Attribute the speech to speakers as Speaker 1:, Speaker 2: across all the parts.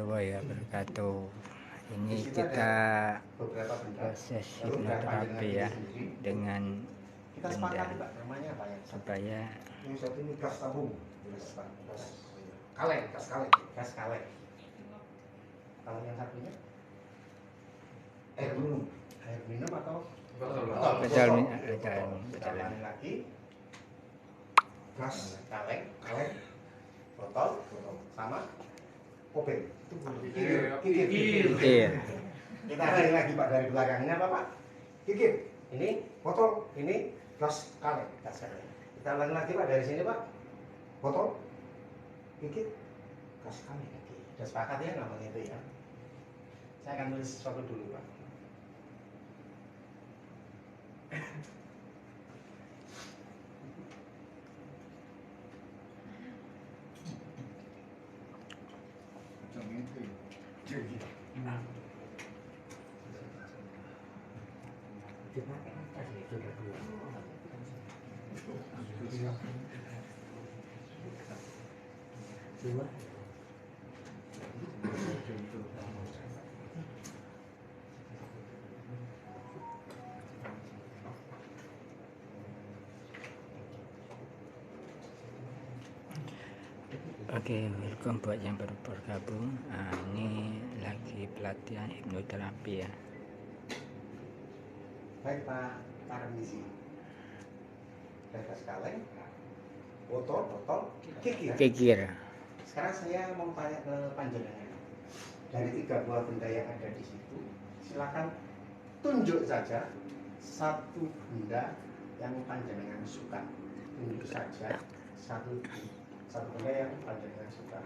Speaker 1: warahmatullahi wabarakatuh. Ini kita proses hipnoterapi ya dengan benda supaya
Speaker 2: ini satu ini gas tabung, gas kaleng. Kalau yang satunya air minum atau
Speaker 1: betul
Speaker 2: lagi gas kaleng, botol sama kopeng. Itu
Speaker 1: kikir.
Speaker 2: Kita cari lagi Pak dari belakangnya apa Pak? Kikir. Ini botol, ini gas kaleng. Kita ulangi lagi Pak dari sini Pak. Botol, kikir, gas kaleng. Sudah sepakat ya namanya itu ya. Saya akan tulis sesuatu dulu Pak.
Speaker 1: Oke, welcome buat yang baru bergabung. Ini lagi pelatihan hipnoterapi ya.
Speaker 2: Baik Pak Tarmisi. Gas kaleng, botol,
Speaker 1: Kikir.
Speaker 2: Sekarang saya mau tanya ke panjenengan. Dari 3 buah benda yang ada di situ, silakan tunjuk saja satu benda yang panjenengan suka. Tunjuk saja satu benda yang panjenengan suka.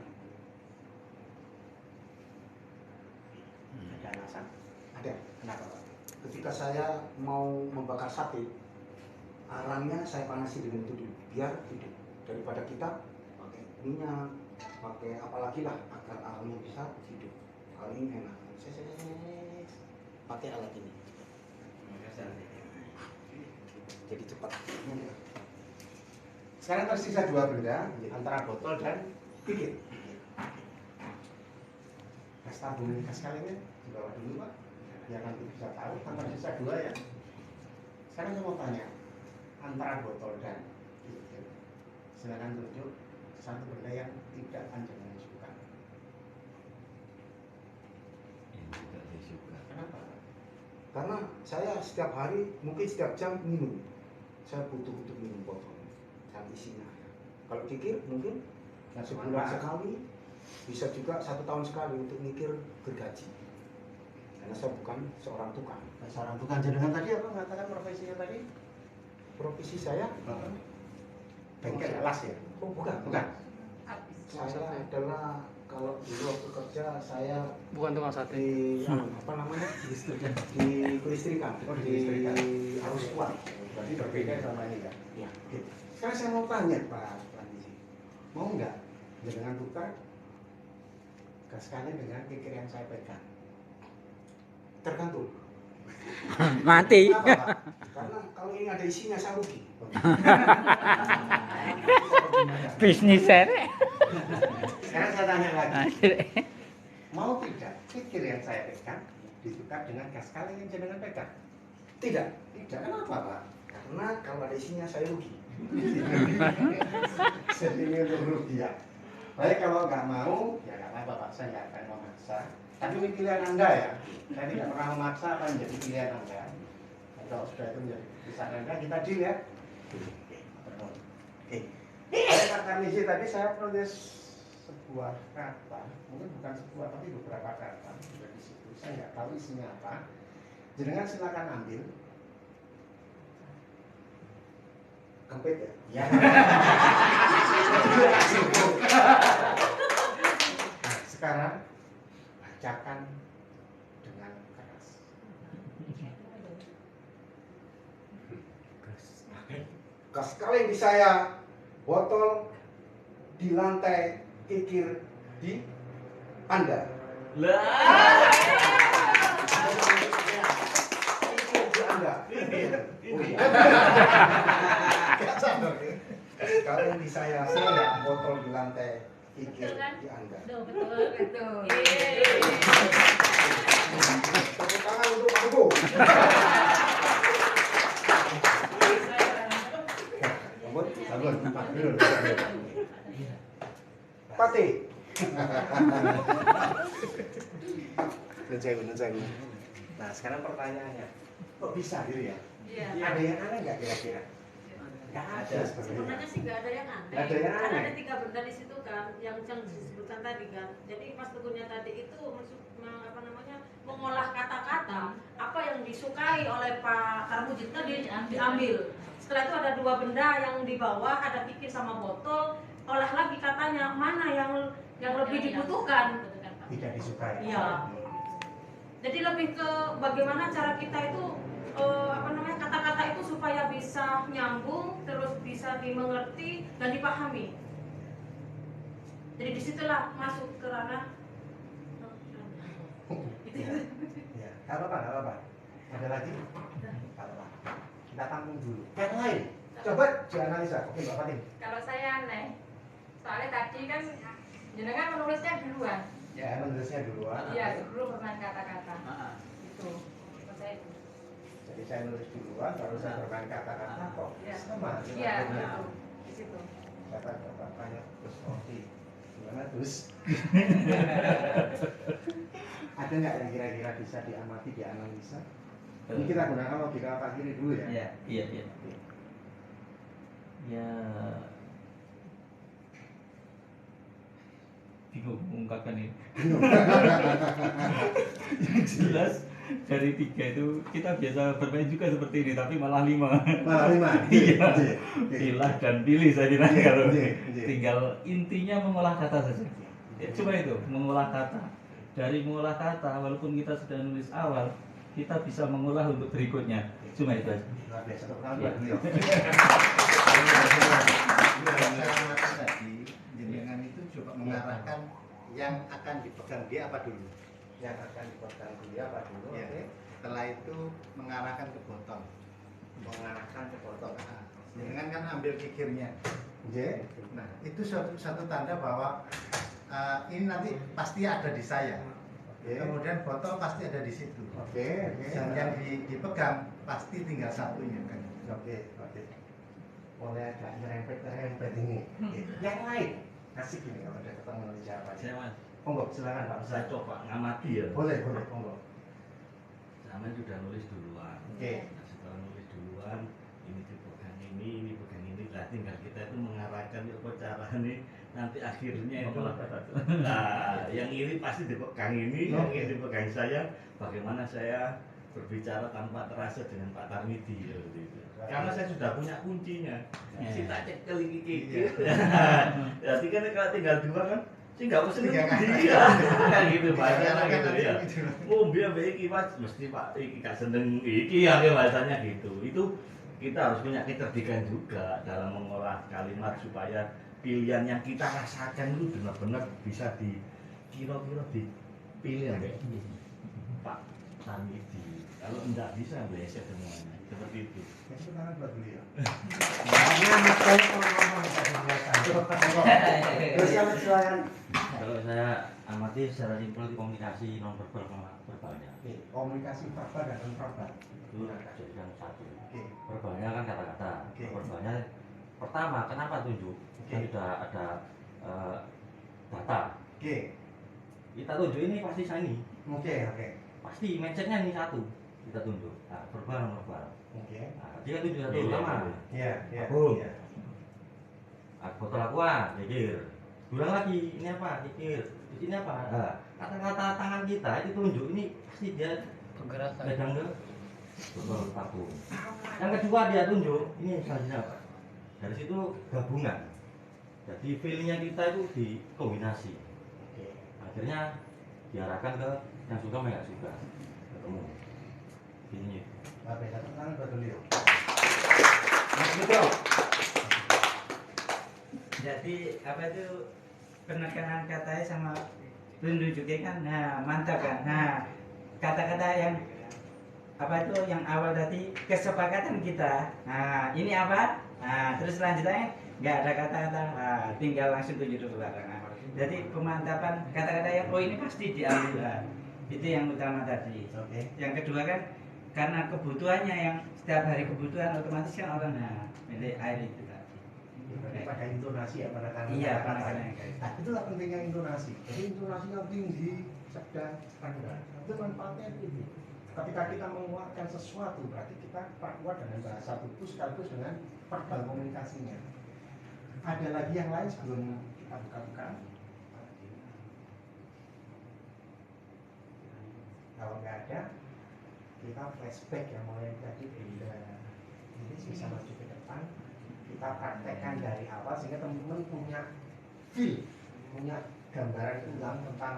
Speaker 2: Ada alasan?
Speaker 3: Ada.
Speaker 2: Kenapa Pak?
Speaker 3: Ketika saya mau membakar sate, arangnya saya panasi dengan itu dulu, biar hidup. Daripada kita pakai minyak, pakai apalagi lah agar arangnya bisa hidup. Kali ini enak. Saya pakai alat ini. Jadi cepat.
Speaker 2: Sekarang tersisa 2 benda antara botol dan kikir. Gas tabung, gas kalengnya dibawa dulu Pak. Ya nanti bisa tahu, antara sisa 2 ya. Sekarang saya mau tanya, antara botol dan kikir, silakan tunjuk satu benda yang tidak panjenengan suka.
Speaker 4: Yang tidak saya suka.
Speaker 2: Kenapa?
Speaker 3: Karena saya setiap hari, mungkin setiap jam minum. Saya butuh untuk minum botol dan isinya. Kalau kikir mungkin sebulan sekali, bisa juga 1 tahun sekali untuk mikir gergaji. Karena saya bukan seorang tukang.
Speaker 2: Seorang tukang jenengan tadi apa mengatakan profesinya tadi?
Speaker 3: Profesi saya
Speaker 2: Bengkel alas ya?
Speaker 3: oh bukan. Saya adalah kalau dulu waktu kerja saya
Speaker 5: Bukan tukang sate.
Speaker 3: di apa namanya di kelistrikan,
Speaker 2: Oh, di kelistrikan.
Speaker 3: arus kuat.
Speaker 2: Berarti berbeda sama ini kan?
Speaker 3: Ya.
Speaker 2: Oke. Sekarang saya mau tanya Pak Landisi, mau nggak jenengan tukar gas kaleng dengan kikir yang saya pegang?
Speaker 3: Tergantung.
Speaker 1: Mati.
Speaker 3: Kenapa, Pak? Karena kalau ini ada isinya saya rugi.
Speaker 1: Bisnis saya.
Speaker 2: Sekarang saya tanya lagi, mau tidak kikir yang saya pegang ditukar dengan gas kaleng yang jenengan pegang?
Speaker 3: Tidak.
Speaker 2: Kenapa Pak?
Speaker 3: Karena kalau ada isinya saya rugi.
Speaker 2: Jadi ini untuk rugi ya. Baik, kalau nggak mau ya nggak apa-apa Pak, saya nggak akan memaksa. Tapi ini pilihan Anda ya. Saya tidak pernah memaksa apa yang jadi pilihan Anda. Kalau sudah itu menjadi keputusan Anda, kita deal ya. Oke. Pak Tarmisi tadi saya tulis sebuah kata, mungkin bukan sebuah tapi beberapa kata sudah di situ. Saya nggak tahu isinya apa. Jenengan silakan ambil.
Speaker 3: Kempit ya.
Speaker 2: Ya. Nah, sekarang bacakan dengan keras.
Speaker 3: Gas kaleng di saya, botol di lantai, kikir di Anda. Kikir di Anda. Gas kaleng di saya, botol di lantai, Kikir,
Speaker 5: Betul kan?
Speaker 3: Diangga.
Speaker 5: Betul, betul.
Speaker 3: Tepuk tangan untuk Pak Teguh.
Speaker 2: Sabun, sabun, Pak Dul.
Speaker 3: Pati. Nun sewu.
Speaker 2: Nah, sekarang pertanyaannya, kok bisa gitu ya?
Speaker 5: Iya.
Speaker 2: Ada yang aneh nggak kira-kira? Nggak ada sebenarnya.
Speaker 5: Sebenarnya sih nggak ada yang aneh.
Speaker 2: Nggak ada yang
Speaker 5: Kan
Speaker 2: aneh.
Speaker 5: ada 3 benda di situ kan, yang disebutkan tadi kan. Jadi Mas Teguhnya tadi itu apa namanya, mengolah kata-kata apa yang disukai oleh Pak Tarmujid tadi diambil. Setelah itu ada 2 benda yang di bawah, ada pikir sama botol. Olah lagi katanya mana yang lebih dibutuhkan.
Speaker 2: Tidak disukai.
Speaker 5: Iya. Jadi lebih ke bagaimana cara kita itu apa namanya, kata-kata itu supaya bisa nyambung, terus bisa dimengerti dan dipahami. Jadi disitulah masuk ke ranah.
Speaker 2: Ya, ya. Nggak apa-apa, nggak apa-apa. Ada lagi? Nggak apa-apa. Kita tampung dulu. Yang lain, coba dianalisa. Oke, Mbak Fatin.
Speaker 6: Kalau saya aneh, soalnya tadi kan jenengan menulisnya duluan.
Speaker 2: Ya, menulisnya duluan.
Speaker 6: Iya, sebelum bermain kata-kata. Itu, menurut saya itu.
Speaker 2: Jadi saya nulis duluan, baru saya bermain kata-kata kok.
Speaker 6: Iya.
Speaker 2: Sama.
Speaker 6: Iya,
Speaker 2: Betul.
Speaker 6: betul. Di situ.
Speaker 2: Kata-kata banyak terus oke. Gimana terus? Ada nggak yang kira-kira bisa diamati, dianalisa? Ini kita gunakan logika Pak Kiri dulu ya.
Speaker 4: Iya. Ya, bingung mengungkapkan ini. Yang jelas dari 3 itu kita biasa bermain juga seperti ini, tapi malah 5.
Speaker 2: Malah 5.
Speaker 4: Iya. Pilah dan pilih saya bilang
Speaker 2: Iya,
Speaker 4: kalau
Speaker 2: iya, iya.
Speaker 4: tinggal intinya mengolah kata saja. Ya, cuma itu, mengolah kata. Dari mengolah kata, walaupun kita sudah nulis awal, kita bisa mengolah untuk berikutnya. Cuma itu aja.
Speaker 2: Luar biasa, tepuk tangan
Speaker 4: Iya.
Speaker 2: buat beliau.
Speaker 7: Tadi jenengan itu coba mengarahkan yang akan dipegang dia apa dulu.
Speaker 2: Yang akan dipegang dia apa dulu?
Speaker 7: Ya.
Speaker 2: Oke.
Speaker 7: Setelah itu mengarahkan ke botol.
Speaker 2: Mengarahkan ke botol.
Speaker 7: Nah, jenengan kan ambil kikirnya.
Speaker 2: Oke.
Speaker 7: Nah, itu satu tanda bahwa ini nanti pasti ada di saya.
Speaker 2: Oke.
Speaker 7: Kemudian botol pasti ada di situ.
Speaker 2: Oke.
Speaker 7: Dan yang dipegang pasti tinggal satunya kan.
Speaker 2: Oke. Mulai agak nyerempet ini. Oke. Yang lain. Asik ini kalau ada ketemu siapa.
Speaker 4: Saya mas,
Speaker 2: Monggo, silakan Pak.
Speaker 4: saya coba ngamati ya.
Speaker 2: Boleh, monggo.
Speaker 4: Sama sudah nulis duluan.
Speaker 2: Oke.
Speaker 4: Nah, setelah nulis duluan, ini dipegang ini pegang ini. Nah, tinggal kita itu mengarahkan apa cara nih nanti akhirnya itu nah, yang ini pasti dipegang ini, yang ini dipegang saya. Bagaimana saya berbicara tanpa terasa dengan Pak Tarmidi seperti itu. Karena saya sudah punya kuncinya. Si tak cek kali kiki. Jadi kan kalau tinggal 2 kan sih nggak mesti dia gitu bahasanya gitu ya. Mobil iki Mas mesti Pak iki gak seneng iki ya bahasanya gitu. Itu kita harus punya kecerdikan juga dalam mengolah kalimat supaya pilihan yang kita rasakan itu benar-benar bisa kira-kira dipilih kayak Pak Tarmidi. Kalau enggak bisa biasa semuanya seperti itu.
Speaker 2: Tepuk tangan buat beliau. Terus yang silakan.
Speaker 8: Kalau saya amati secara simpel di komunikasi non verbal verbalnya
Speaker 2: Oke, komunikasi verbal dan non verbal.
Speaker 8: itu jadikan satu.
Speaker 2: Oke.
Speaker 8: Verbalnya kan kata-kata.
Speaker 2: Oke.
Speaker 8: Verbalnya pertama kenapa tunjuk?
Speaker 2: Oke.
Speaker 8: Kan sudah ada data.
Speaker 2: Oke.
Speaker 8: Kita tunjuk ini pasti saya ini.
Speaker 2: Oke.
Speaker 8: Pasti mindsetnya ini satu. Kita tunjuk. Nah, verbal non verbal.
Speaker 2: Oke.
Speaker 8: Nah, dia tunjuk satu
Speaker 4: Iya,
Speaker 8: lama.
Speaker 2: Iya.
Speaker 8: Aku. Botol aqua, kikir. Ulang lagi, ini apa? Kikir. Di sini apa? Nah, kata-kata tangan kita itu tunjuk ini pasti dia pegang ke botol tabung. Yang kedua dia tunjuk, ini selanjutnya apa? Dari situ gabungan. Jadi feelingnya kita itu dikombinasi.
Speaker 2: Oke.
Speaker 8: Akhirnya diarahkan ke yang suka sama yang nggak suka. Ketemu. Ini.
Speaker 2: Oke, satu tangan buat beliau.
Speaker 1: Mas Betul. Jadi apa itu penekanan katanya sama tunjuknya kan, nah mantap kan. Nah kata-kata yang apa itu yang awal tadi kesepakatan kita. Nah ini apa? Nah terus selanjutnya nggak ada kata-kata. Nah, tinggal langsung tunjuk dulu belakang. Nah, Jadi pemantapan kata-kata yang oh ini pasti diambil. Nah, itu yang utama tadi.
Speaker 2: Oke.
Speaker 1: Yang kedua kan karena kebutuhannya yang setiap hari kebutuhan otomatis kan orang milih air itu tadi.
Speaker 2: Pada intonasi ya, pada kata-kata.
Speaker 1: Iya, kata-kata.
Speaker 2: Nah, itulah pentingnya intonasi. Jadi intonasi yang tinggi, sedang, rendah. Itu manfaatnya tinggi. Ketika kita menguatkan sesuatu, berarti kita kuat dengan bahasa tubuh sekaligus dengan verbal komunikasinya. Ada lagi yang lain sebelum kita buka-buka? Kalau nggak ada, kita flashback yang mulai tadi benda. Ini bisa maju ke depan. Kita praktekkan dari awal sehingga teman-teman punya feel, punya gambaran ulang tentang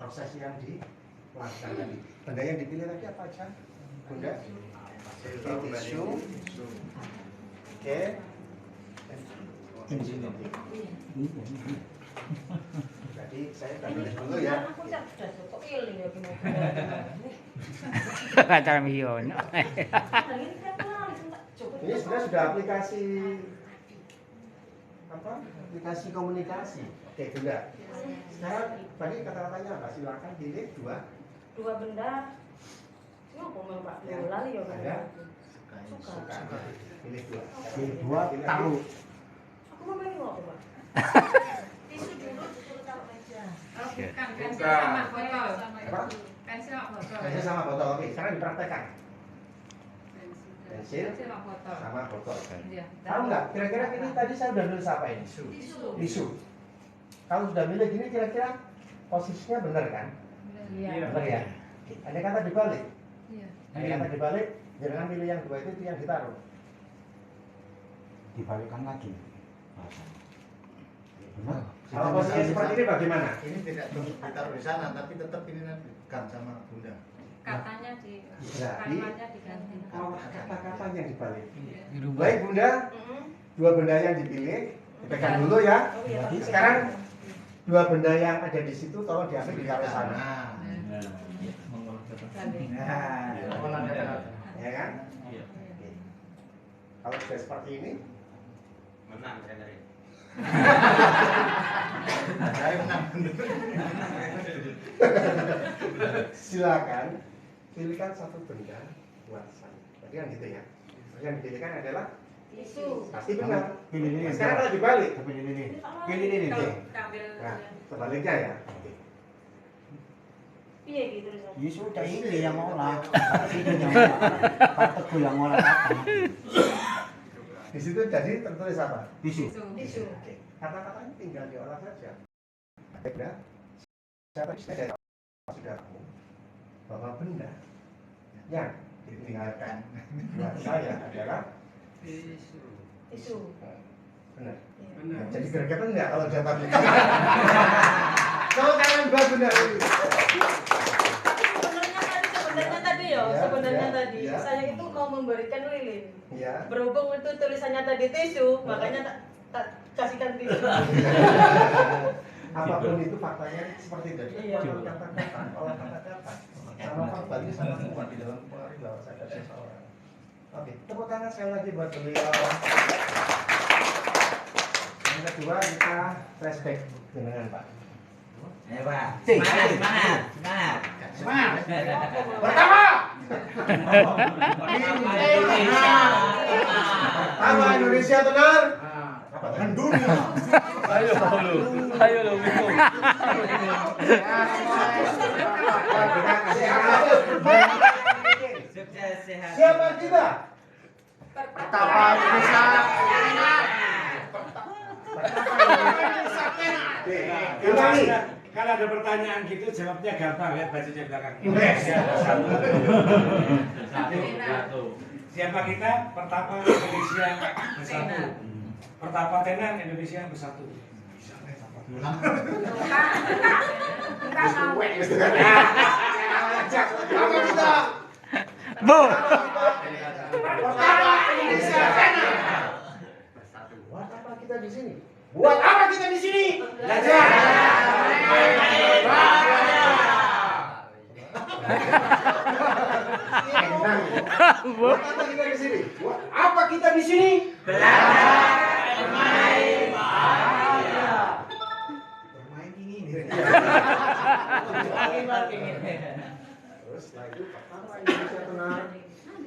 Speaker 2: proses yang dilakukan tadi. Benda yang dipilih tadi apa aja? Bunda? Tisu. Oke. Jadi saya udah tulis dulu ya.
Speaker 5: Aku sudah cukup iling ya gimana.
Speaker 9: Kata Mion.
Speaker 2: Ini sebenarnya sudah aplikasi apa? Aplikasi komunikasi. Oke, Bunda. Sekarang tadi kata-katanya apa? Silakan pilih
Speaker 5: Dua benda. Ngopo mau Pak bola ya kan. Suka.
Speaker 2: Pilih dua.
Speaker 3: Pilih dua, taruh.
Speaker 5: Aku mau main ngopo, Pak?
Speaker 6: Tisu dulu disuruh taruh meja. Oh, bukan, pensil
Speaker 2: Bukan.
Speaker 6: sama botol.
Speaker 2: Apa?
Speaker 6: Pensil sama botol.
Speaker 2: Pensil sama botol. Oke, sekarang dipraktekkan. Pensil
Speaker 6: Pensil sama botol.
Speaker 2: sama botol.
Speaker 6: Iya.
Speaker 2: Tahu nggak? Kira-kira ini tadi saya udah nulis apa ini?
Speaker 6: Tisu.
Speaker 2: Tisu. Kalau sudah milih gini, kira-kira posisinya benar kan?
Speaker 6: Iya.
Speaker 2: Benar ya? Ada kata dibalik.
Speaker 6: Iya.
Speaker 2: Ada kata dibalik. Jangan pilih yang dua itu yang ditaruh.
Speaker 3: Dibalikkan lagi. Benar.
Speaker 2: Kalau posisinya seperti ini bagaimana?
Speaker 7: Ini tidak ditaruh di sana, tapi tetap ini nanti kan sama Bunda.
Speaker 6: Katanya di
Speaker 2: Jadi
Speaker 6: kalimatnya diganti.
Speaker 2: kalau kata-kata yang dibalik.
Speaker 9: Dirubah.
Speaker 2: Baik Bunda, dua benda yang dipilih dipegang dulu ya.
Speaker 5: Oh iya, Pak.
Speaker 2: Sekarang dua benda yang ada di situ tolong diambil di sana.
Speaker 7: Nah,
Speaker 4: Mengolah kata.
Speaker 2: Nah, ya kan?
Speaker 4: Iya.
Speaker 2: Oke. Kalau sudah seperti ini,
Speaker 8: Menang saya dari.
Speaker 7: saya menang.
Speaker 2: silakan pilihkan satu benda buat saya. Tadi kan gitu ya. Yang dipilihkan adalah
Speaker 5: Tisu.
Speaker 2: pasti benar.
Speaker 3: Pilih ini.
Speaker 2: Nah, sekarang kalau dibalik.
Speaker 3: Pilih ini.
Speaker 5: Pilih
Speaker 3: Pilih ini.
Speaker 5: Kalau
Speaker 6: Ambil
Speaker 2: Nah, sebaliknya ya. Oke.
Speaker 5: piye gitu tulisannya?
Speaker 3: Ya sudah ini yang ngolah. Itu yang ngolah. Pak Teguh yang ngolah kata.
Speaker 2: Di situ jadi tertulis apa?
Speaker 3: Tisu.
Speaker 5: Tisu.
Speaker 2: Oke. Kata-katanya tinggal diolah saja. Benda. Saya tadi dari saudaramu bahwa benda yang ditinggalkan buat saya adalah
Speaker 5: Tisu.
Speaker 2: benar.
Speaker 5: Iya.
Speaker 2: Jadi gregetan enggak kalau jatah benda? Kalau tangan buat benda ini.
Speaker 5: Sebenarnya tadi ya,
Speaker 2: Ya,
Speaker 5: sebenarnya
Speaker 2: ya,
Speaker 5: tadi
Speaker 2: ya.
Speaker 5: saya itu mau memberikan lilin.
Speaker 2: Ya.
Speaker 5: Berhubung itu tulisannya tadi tisu, makanya tak kasihkan tisu.
Speaker 2: Apapun itu faktanya seperti itu.
Speaker 5: Iya.
Speaker 2: Olah kata-kata, olah kata-kata. Sama verbal ini sangat kuat di dalam pengaruh bahwa saya seseorang. Oke, tepuk tangan sekali lagi buat beliau. Yang kedua kita flashback dengan Pak.
Speaker 1: Ayo Pak. Semangat.
Speaker 2: Pertama, Indonesia benar. Apa tadi? Dunia.
Speaker 9: Ayo lo bingung.
Speaker 1: Sukses sehat.
Speaker 2: Siapa kita?
Speaker 7: Pertama Indonesia.
Speaker 2: Ulangi.
Speaker 10: Kalau ada pertanyaan gitu jawabnya gampang, lihat bajunya belakang.
Speaker 2: Indonesia bersatu.
Speaker 4: Satu.
Speaker 10: Siapa kita? Pertama Indonesia bersatu. Pertama tenan Indonesia bersatu.
Speaker 2: Apa kita?
Speaker 9: Bu.
Speaker 2: Pertama Indonesia bersatu. Buat apa kita di sini? Buat apa kita di sini? Belajar. Buat apa kita di sini? Buat apa kita di sini? Belajar. Terus setelah itu pertama Indonesia tenar.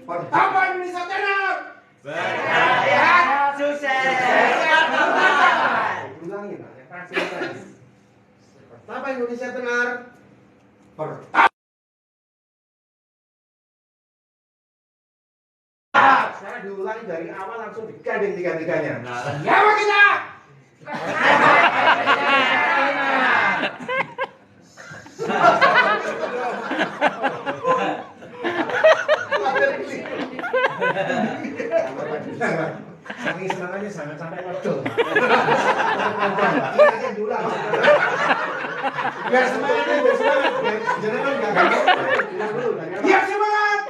Speaker 2: Pertama Indonesia tenar.
Speaker 1: Berkarya sukses.
Speaker 2: Ulangin lah, yang terakhir lagi. Pertama Indonesia tenar. Pertama. Sekarang diulangi dari awal langsung digandeng tiga-tiganya. Siapa kita? Saking semangatnya sangat sampai ngedol. Ini diulang. Biar semangatnya, biar semangat. Jangan nggak gampang. Biar semangat.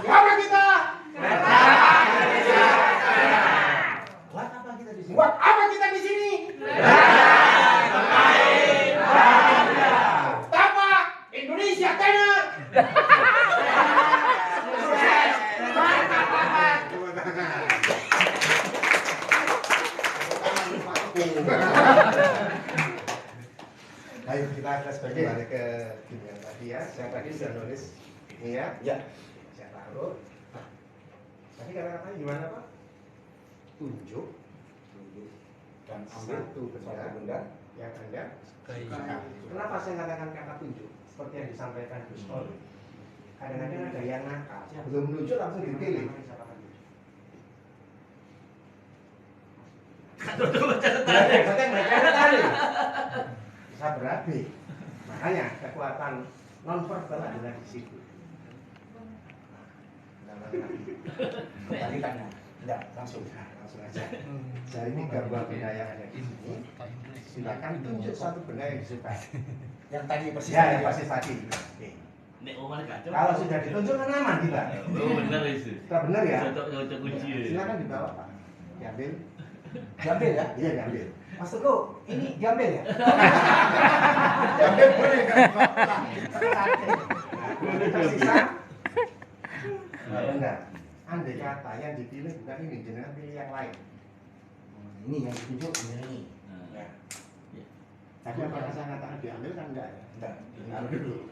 Speaker 2: Siapa kita? Buat apa kita di sini? Buat apa kita di sini? Pertama Indonesia tenar. Ayo kita flashback kembali ke game yang tadi ya. Saya tadi sudah nulis ini ya. Ya. Saya taruh. Tadi kata-katanya gimana Pak? Tunjuk
Speaker 3: Dan
Speaker 2: ambil satu benda yang Anda suka. Kenapa saya katakan kata tunjuk? Seperti yang disampaikan Gus Tol. Kadang-kadang ada yang nakal. Belum menunjuk langsung dipilih. Bisa berabe. Makanya kekuatan non verbal adalah di situ. Kembalikannya. Tidak, langsung aja. Dari 3 buah benda yang ada di sini, silakan tunjuk satu benda yang disukai. Yang tadi persis. Ya, yang persis tadi. Oke. Kalau sudah ditunjuk kan aman kita.
Speaker 4: Oh benar itu.
Speaker 2: Kita benar ya.
Speaker 4: Cocok kunci.
Speaker 2: Silakan dibawa Pak. Diambil.
Speaker 3: diambil ya?
Speaker 2: Iya diambil.
Speaker 3: Mas Teguh, ini diambil ya?
Speaker 2: Diambil boleh nggak? Tersisa. Benar. Andai kata yang dipilih bukan ini, jenengan pilih yang lain.
Speaker 3: Ini yang ditunjuk ini.
Speaker 2: Ya. Tapi apakah saya katakan diambil kan enggak ya?
Speaker 3: Enggak.
Speaker 2: Diambil dulu.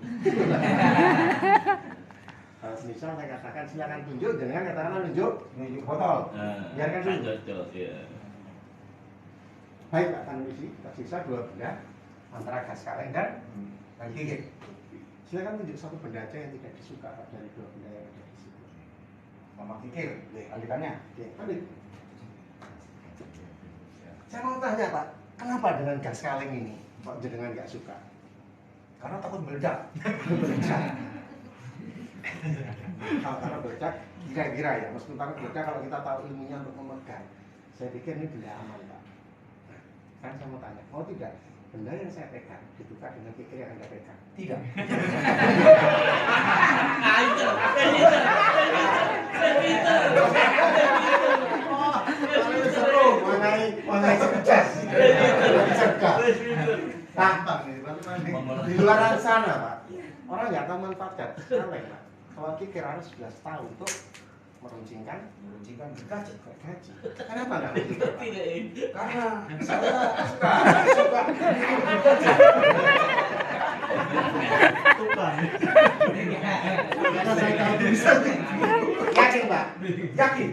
Speaker 2: Kalau misal saya katakan silakan tunjuk, jangan katakan tunjuk botol. Biarkan dulu.
Speaker 4: Cocok ya.
Speaker 2: Baik Pak Tanusi, tersisa 2 benda antara gas kaleng dan gigit. Silakan tunjuk satu benda aja yang tidak disuka dari 2 benda yang ada di situ.
Speaker 3: Mama pikir, kalikannya.
Speaker 2: Oke, ambil. Saya mau tanya Pak, kenapa dengan gas kaleng ini kok jenengan nggak suka?
Speaker 3: Karena takut meledak.
Speaker 2: Meledak. Kalau karena meledak, kira-kira ya, meskipun takut meledak kalau kita tahu ilmunya untuk memegang, saya pikir ini benda aman Pak. Nah, kan saya mau tanya, mau tidak benda yang saya pegang ditukar dengan pikir yang Anda pegang? Tidak. Mengenai cerdas, cerdas. Di luar sana Pak, orang nggak tahu manfaat kaleng Pak. Kalau kikir harus sudah tahu untuk meruncingkan gergaji. Kenapa nggak meruncingkan? Karena saya suka yakin Pak? Yakin?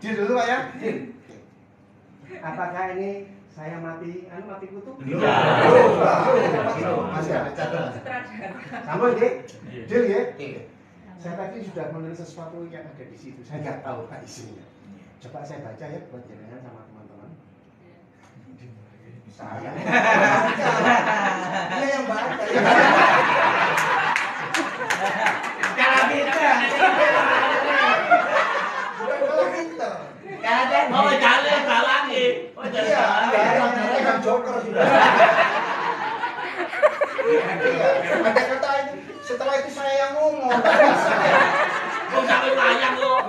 Speaker 2: Jujur dulu Pak ya? Apakah ini saya mati kutu? Masih ada catatan. Sama ya? Deal ya? Saya tadi sudah menulis sesuatu yang ada di situ. Saya nggak tahu Pak isinya. Coba saya baca ya buat jenengan sama teman-teman. Saya. Dia yang baca.
Speaker 1: Cara pinter.
Speaker 4: Oh, jalan salah nih. Oh, jalan.
Speaker 2: Kan joker sudah. Ada kata itu. Setelah itu saya yang ngomong.
Speaker 4: Kok sampai layang lo?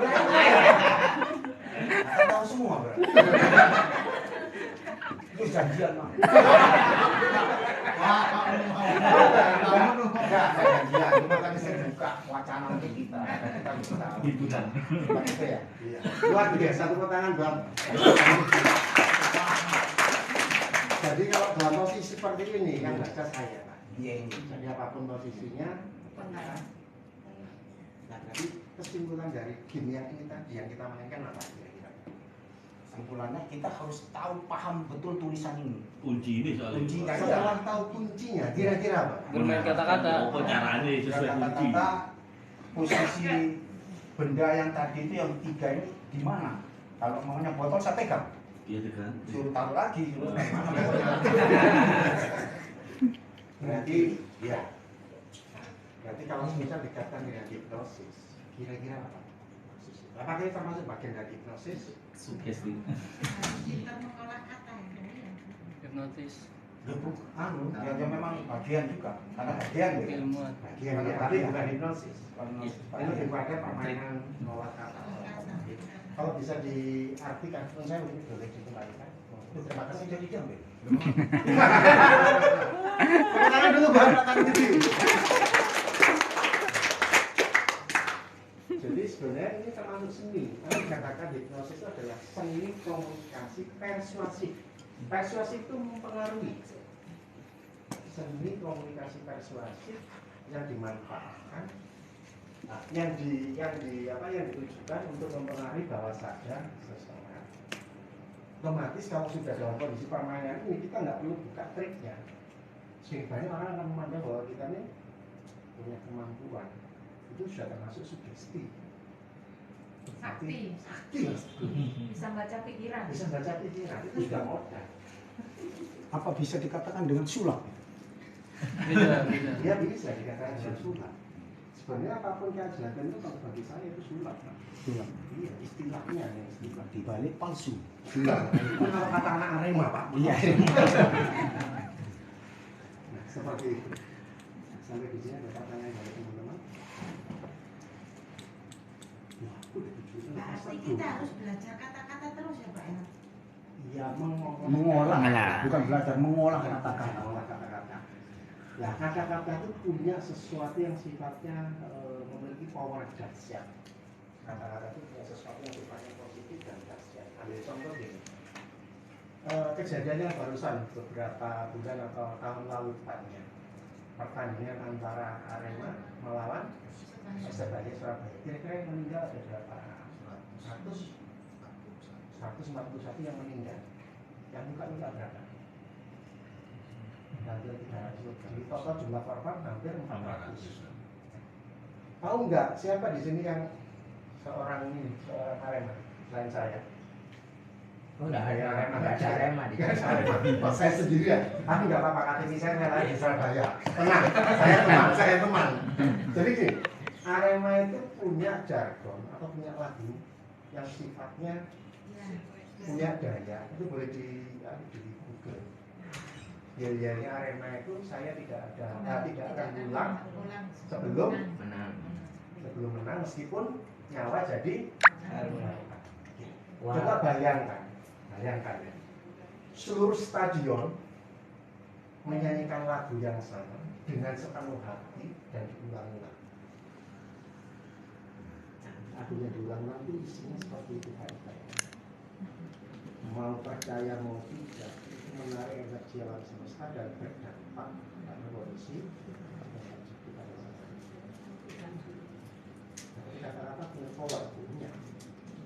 Speaker 2: Tahu semua berarti. Itu janjian Pak. Enggak janjian. Cuma kan saya buka wacana untuk kita. Kita bisa hiburan. Itu ya. Luar biasa. Tepuk tangan buat. Jadi Jadi kalau dalam posisi seperti ini yang baca saya Pak.
Speaker 3: Iya ini.
Speaker 2: Jadi apapun posisinya benar. Nah, berarti kesimpulan dari game yang ini tadi yang kita mainkan apa kira-kira?
Speaker 3: Kesimpulannya kita harus tahu paham betul tulisan ini.
Speaker 4: Kunci ini soalnya.
Speaker 3: Kunci kan.
Speaker 2: Setelah tahu kuncinya, kira-kira apa?
Speaker 9: Bermain kata-kata.
Speaker 4: Oh, caranya sesuai kunci.
Speaker 3: Kata-kata posisi benda yang tadi itu yang 3 ini di mana? Kalau maunya botol saya pegang.
Speaker 4: Iya kan.
Speaker 3: Suruh taruh lagi. Suruh mana botolnya?
Speaker 2: Berarti ya. Berarti kalau misal dikatakan dengan hipnosis, kira-kira apa? Apakah itu termasuk bagian dari hipnosis?
Speaker 4: Sugesti.
Speaker 9: Hipnotis.
Speaker 3: Ya memang bagian juga. Karena bagian ya.
Speaker 9: Ilmuwan.
Speaker 2: Bagian ya, tapi bukan hipnosis. Itu dipakai permainan olah kata. Kalau bisa diartikan, pun saya ini boleh dikembalikan. Terima kasih jadi jam ya. Tepuk tangan dulu baru tangan jadi. Jadi sebenarnya ini termasuk seni. Karena dikatakan hipnosis adalah seni komunikasi persuasif. Persuasif itu mempengaruhi. Seni komunikasi persuasif yang dimanfaatkan, nah, yang ditujukan untuk mempengaruhi bawah sadar seseorang. Otomatis kalau sudah dalam kondisi permainan ini kita nggak perlu buka triknya. Sehingga banyak orang akan memandang bahwa kita ini punya kemampuan. Itu sudah termasuk sugesti.
Speaker 6: Sakti.
Speaker 2: Sakti.
Speaker 6: Bisa baca pikiran.
Speaker 2: Bisa baca pikiran, itu sudah modal.
Speaker 3: Apa bisa dikatakan dengan sulap?
Speaker 9: Beda.
Speaker 2: Dia bisa dikatakan dengan sulap. Sebenarnya apapun keajaiban itu kalau bagi saya itu sulap.
Speaker 3: Sulap.
Speaker 2: Iya, istilahnya nih, istilah.
Speaker 3: Di balik palsu.
Speaker 2: Sulap. Itu kalau kata anak Arema, Pak.
Speaker 3: Iya.
Speaker 2: Nah, seperti itu. Sampai di sini ada pertanyaan dari teman-teman. Wah, udah 7.
Speaker 11: Berarti kita harus belajar kata-kata terus ya Pak ya?
Speaker 2: Iya,
Speaker 3: Mengolah. Bukan belajar, mengolah kata-kata.
Speaker 2: Mengolah kata-kata. Nah, kata-kata itu punya sesuatu yang sifatnya memiliki power dahsyat. Kata-kata itu punya sesuatu yang sifatnya positif dan dahsyat. Ambil contoh gini. Kejadiannya barusan beberapa bulan atau tahun lalu tepatnya. Pertandingan antara Arema melawan Persebaya Surabaya. Kira-kira yang meninggal ada berapa? 141 yang meninggal. Yang luka berapa? Hampir 300 lebih. Jadi total jumlah korban hampir 400. Tahu nggak siapa di sini yang seorang Arema selain saya? Oh, enggak ada Arema, enggak ada Arema di sini. Saya sendirian. Tapi enggak apa-apa, KTP saya nyalain di Surabaya. Tenang, saya teman. Jadi gini, Arema itu punya jargon atau punya lagu yang sifatnya punya daya. Itu boleh di Google. Yel-yelnya Arema itu saya tidak akan ulang sebelum menang meskipun nyawa jadi Arema. Coba bayangkan ya, seluruh stadion menyanyikan lagu yang sama dengan sepenuh hati dan diulang-ulang. Lagunya diulang-ulang itu isinya seperti itu mau percaya mau tidak, itu menarik energi alam semesta dan berdampak pada kondisi kata-kata punya power, punya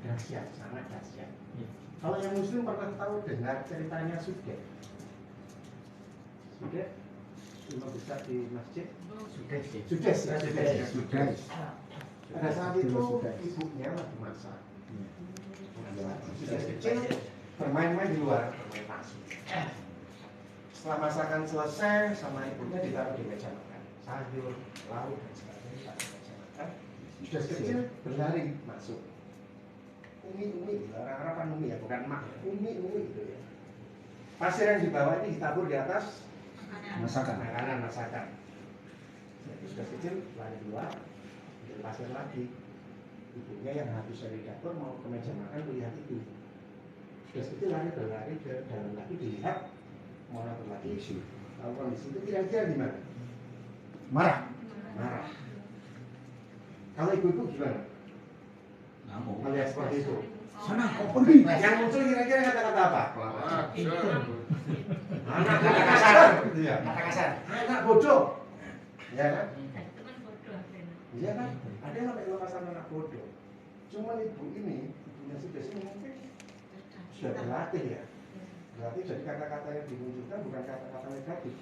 Speaker 2: dahsyat, sangat dahsyat. Kalau yang muslim pernah tahu dengar ceritanya Sudet. Imam besar di masjid. Sudes. Pada saat itu ibunya lagi masak. Sudah kecil bermain-main di luar, bermain pasir. Setelah masakan selesai, sama ibunya ditaruh di meja makan. Sayur, lauk dan sebagainya ditaruh di meja makan. Sudah kecil berlari masuk. Umi, orang-orang kan umi ya, bukan mak. Umi gitu ya. Pasir yang dibawa ini ditabur di atas makanan masakan. Jadi sudah kecil lari keluar, ambil pasir lagi. Ibunya yang habis dari dapur mau ke meja makan melihat itu. Sudah kecil berlari ke dalam lagi dilihat mau lapor lagi. Kalau kondisi itu kira-kira gimana? Marah. Kalau ibu-ibu gimana? Melihat seperti itu.
Speaker 3: Sana kau pergi.
Speaker 2: Yang muncul kira-kira kata-kata apa? Anak kasar. Iya.
Speaker 3: Kata kasar.
Speaker 2: Anak bodoh. Ya kan?
Speaker 5: Itu kan bodoh akhirnya.
Speaker 2: Iya kan? Ada yang sampai lepasan anak bodoh. Cuman ibu ini, ibunya si Desi mungkin sudah berlatih ya. Berarti jadi kata-kata yang dimunculkan bukan kata-kata negatif,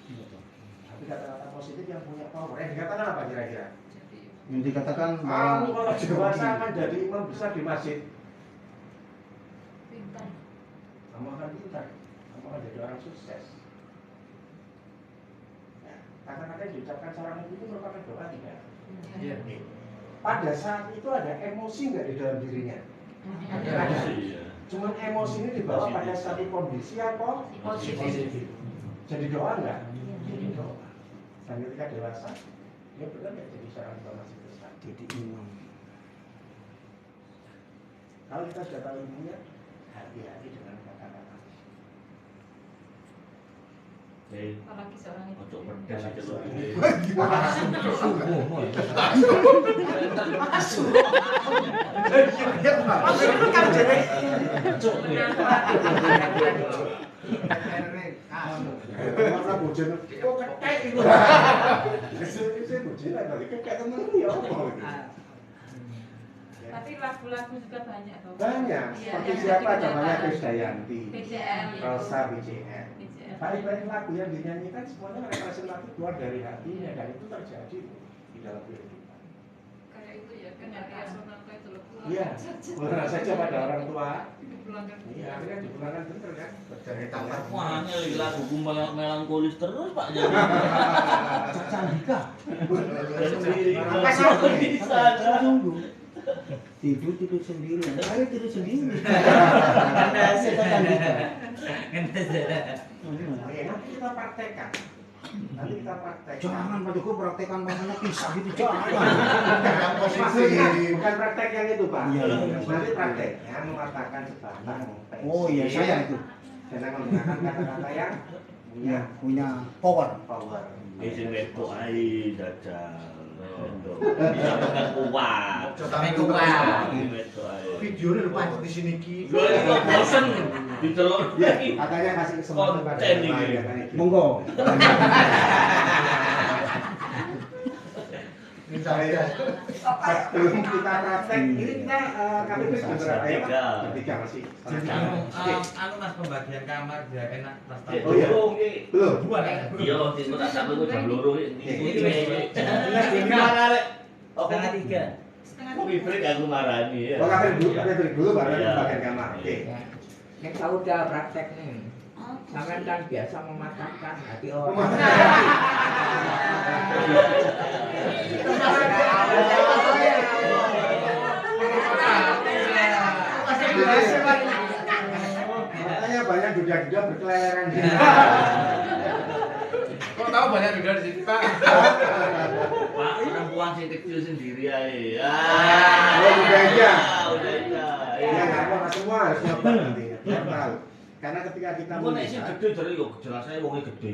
Speaker 2: tapi kata-kata positif yang punya power. Yang dikatakan apa kira-kira?
Speaker 3: Yang dikatakan
Speaker 2: Kamu kalau dewasa akan jadi imam besar di masjid.
Speaker 5: Pintar.
Speaker 2: Kamu akan pintar, kamu akan jadi orang sukses. Ya, kata-kata yang diucapkan seorang ibu itu merupakan doa tidak?
Speaker 9: Iya.
Speaker 2: Pada saat itu ada emosi nggak di dalam dirinya? Ada. Cuman emosi ini dibawa pada satu kondisi apa? Positif. Jadi doa nggak? Jadi doa. Dan ketika dewasa, dia benar nggak jadi seorang imam masjid besar?
Speaker 3: jadi imam.
Speaker 2: Kalau kita sudah tahu ilmunya, hati-hati dengan kata-kata.
Speaker 6: Apalagi seorang ibu.
Speaker 4: Untuk pedas aja loh ini.
Speaker 2: Masa bojone kok ketek iku. Sesuk bojone tadi ketek temen ya apa?
Speaker 6: Tapi lagu-lagu juga banyak toh.
Speaker 2: Banyak.
Speaker 6: Iya,
Speaker 2: Seperti
Speaker 6: yang
Speaker 2: siapa
Speaker 6: jadi
Speaker 2: namanya
Speaker 6: kenyataan.
Speaker 2: Krisdayanti,
Speaker 6: BCM itu.
Speaker 2: Rosa BCM.
Speaker 6: BCM.
Speaker 2: Baik-baik lagu yang dinyanyikan semuanya representatif keluar dari hatinya dan itu terjadi di dalam kehidupan.
Speaker 6: Kayak itu ya, kenyataan Sonata itu loh.
Speaker 2: Iya, benar saja pada orang tua.
Speaker 6: Dipulangkan.
Speaker 2: Iya, akhirnya dipulangkan bener kan?
Speaker 7: Dari tampar
Speaker 4: Wah, ini lagu melankolis terus Pak Jadi.
Speaker 3: Candika.
Speaker 4: Apa bisa?
Speaker 3: Tidur sendiri. Ayo tidur sendiri.
Speaker 1: Anda sudah Candika.
Speaker 2: Oke, nanti kita praktekkan. Nanti kita praktekkan.
Speaker 3: Jangan Pak Joko praktekan makanya pisah gitu jangan.
Speaker 2: Maksudnya bukan praktek yang itu Pak.
Speaker 3: Iya, iya.
Speaker 2: Nanti prakteknya mengatakan sebatang pensil.
Speaker 3: Oh iya saya itu.
Speaker 2: Dan menggunakan kata-kata yang punya
Speaker 3: Punya power.
Speaker 2: power.
Speaker 4: Isi wetok ae jajal. Bisa pegang kuat.
Speaker 7: Sampai kuat.
Speaker 4: Wetok ae.
Speaker 7: Videonya lupa di sini ki.
Speaker 4: Gue kok bosen dicelok lagi.
Speaker 2: Katanya kasih kesempatan pada
Speaker 4: Konten
Speaker 2: yang lain,
Speaker 4: ini.
Speaker 2: katanya gitu.
Speaker 3: Monggo.
Speaker 2: Sebelum kita praktek, ini kita kami berberapa ya Pak? Bertiga masih.
Speaker 8: Anu mas pembagian kamar biar enak tas
Speaker 2: Oh iya. Belum.
Speaker 4: Iya, itu tak sampai gue jam loro
Speaker 2: Ini
Speaker 1: Setengah tiga.
Speaker 4: Wibrik aku marani ya.
Speaker 2: Oh, kami break dulu baru kita bagian kamar. Oke.
Speaker 12: Ini kalau udah praktek nih, sampean kan biasa mematahkan hati orang.
Speaker 2: Makanya banyak duda-duda berkeliaran di
Speaker 7: Kok tahu banyak juga di sini Pak?
Speaker 4: Pak, perempuan sing kecil sendiri ae.
Speaker 2: Oh, udah aja.
Speaker 4: Udah aja.
Speaker 2: Ya, nggak apa-apa semua harus nyoba nanti. Biar tahu. Karena ketika kita
Speaker 4: Kok nek sing
Speaker 2: melihat,
Speaker 4: gede jare yo jelas ae wonge gede.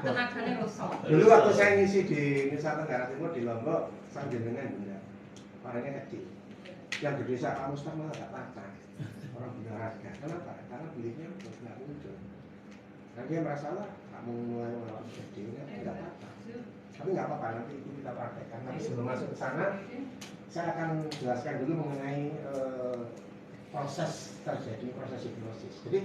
Speaker 6: Tenaganya rusak.
Speaker 2: dulu waktu saya ngisi di Nusa Tenggara Timur di Lombok, sang jenengan bunda, orangnya kecil. Yang gede saya kamu malah nggak pacar. Orang punya harga. Kenapa? Karena belinya nggak muncul. Nah dia merasa lah, kamu mulai orang gede, nggak apa-apa. Tapi nggak apa-apa, nanti itu kita praktekkan. Nanti sebelum masuk ke sana, saya akan jelaskan dulu mengenai proses terjadi proses hipnosis. Jadi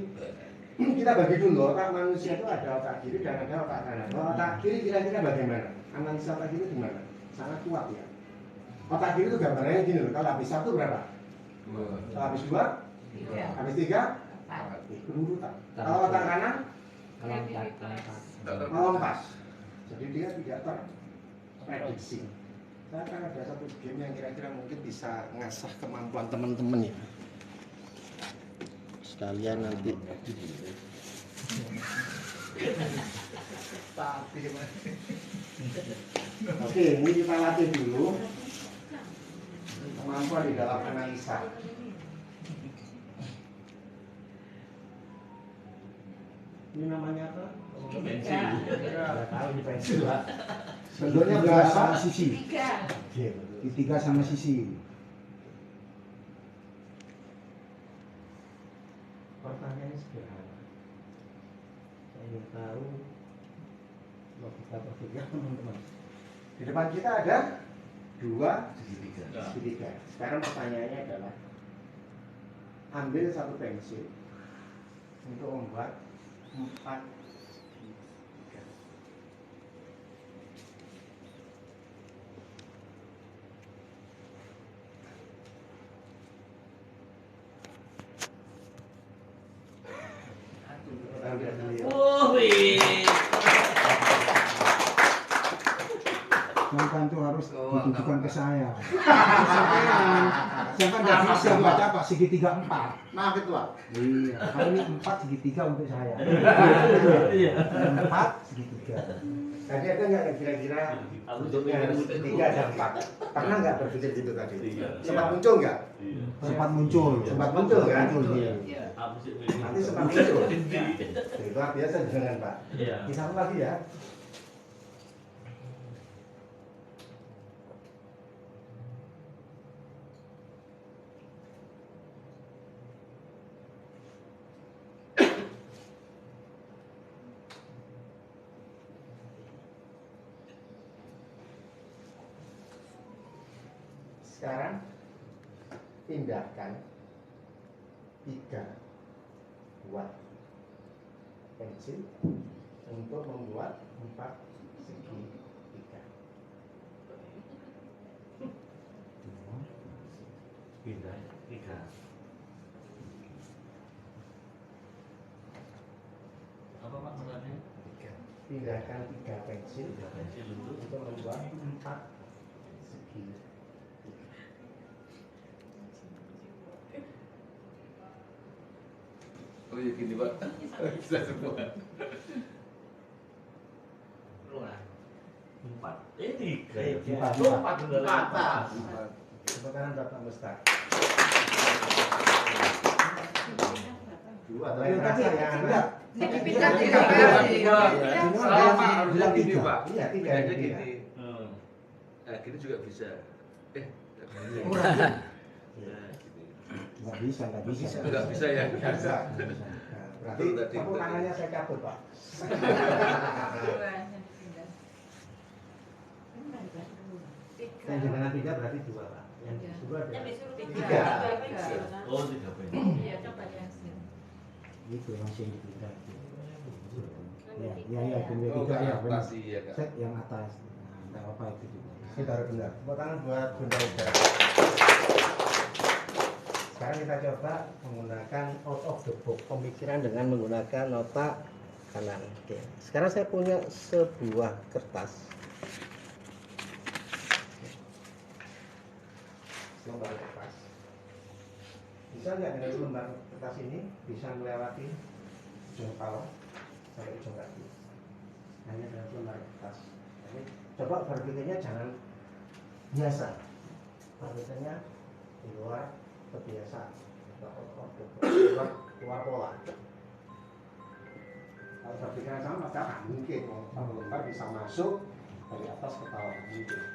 Speaker 2: kita bagi dulu otak manusia itu ada otak kiri dan ada otak kanan. Kalau otak kiri kira-kira bagaimana? Analisa otak kiri gimana? Sangat kuat ya. Otak kiri itu gambarnya gini loh. Kalau habis satu berapa? Kalau habis dua? Habis tiga? Berurutan. Kalau otak kanan? Melompat. Jadi dia tidak terprediksi. Saya akan ada satu game yang kira-kira mungkin bisa ngasah kemampuan teman-teman ya. Sekalian nanti. Oke, ini kita latih dulu kemampuan di dalam analisa. Ini namanya apa?
Speaker 4: Pensil.
Speaker 2: Tahu di pensil, Pak.
Speaker 3: Bentuknya tiga sama sisi.
Speaker 2: Oke,
Speaker 3: Di tiga sama sisi.
Speaker 2: pertanyaannya sederhana. baru logika berpikir teman-teman. Di depan kita ada 2 segitiga. Sekarang pertanyaannya adalah ambil satu pensil untuk membuat 4 segitiga.
Speaker 3: Yang bantu harus ditujukan ke saya. Saya kan nggak bisa baca apa segitiga 4.
Speaker 7: Maaf ketua.
Speaker 3: Iya, kalau ini 4 segitiga untuk saya.
Speaker 8: Iya.
Speaker 3: 4 segitiga.
Speaker 2: Tadi ada nggak yang kira-kira bentuknya harus segitiga ada 4? Pernah nggak berpikir gitu tadi? Sempat muncul nggak?
Speaker 3: Sempat muncul.
Speaker 2: Sempat muncul kan?
Speaker 3: Iya.
Speaker 2: Nanti sempat muncul. Itu biasa dengan Pak.
Speaker 8: Iya.
Speaker 2: Disambung lagi ya. Sekarang pindahkan 3 buah pensil untuk membuat 4 segitiga.
Speaker 8: Pindah 3. Apa maksudnya?
Speaker 2: Pindahkan 3 pensil untuk membuat 4 segitiga.
Speaker 13: Oh iya gini Pak, bisa semua.
Speaker 8: 4. 3.
Speaker 2: 4. Tepuk tangan Bapak Mustak. 2. Tapi tadi ya enggak.
Speaker 13: Pindah 3.
Speaker 2: Salah Pak, harusnya
Speaker 13: gini Pak.
Speaker 2: Iya, 3.
Speaker 13: Pindahnya gini. Nah gini juga bisa.
Speaker 3: Nggak bisa.
Speaker 13: Nggak bisa ya?
Speaker 2: Nggak bisa. Berarti tepuk tangannya saya cabut Pak. Yang dengan 3 berarti 2 Pak. Yang disuruh ada 3.
Speaker 8: Oh 3 pensil.
Speaker 6: Iya, coba ya.
Speaker 3: Itu yang segitiga. Ya,
Speaker 13: Oh,
Speaker 3: ya,
Speaker 13: atas iya Kak.
Speaker 3: Set yang atas. Nah, nggak apa itu juga.
Speaker 2: Itu baru benar. Tepuk tangan buat Bunda Ida. Sekarang kita coba menggunakan out of the box pemikiran dengan menggunakan nota kanan. Oke. Sekarang saya punya sebuah kertas. Lembar kertas. Bisa nggak dengan lembar kertas ini bisa melewati ujung kepala sampai ujung kaki? Hanya dengan lembar kertas. Jadi, coba berpikirnya jangan biasa. Berpikirnya di luar kebiasaan, keluar pola. Kalau berpikiran sama maka mungkin satu lembar bisa masuk dari atas ke bawah mungkin.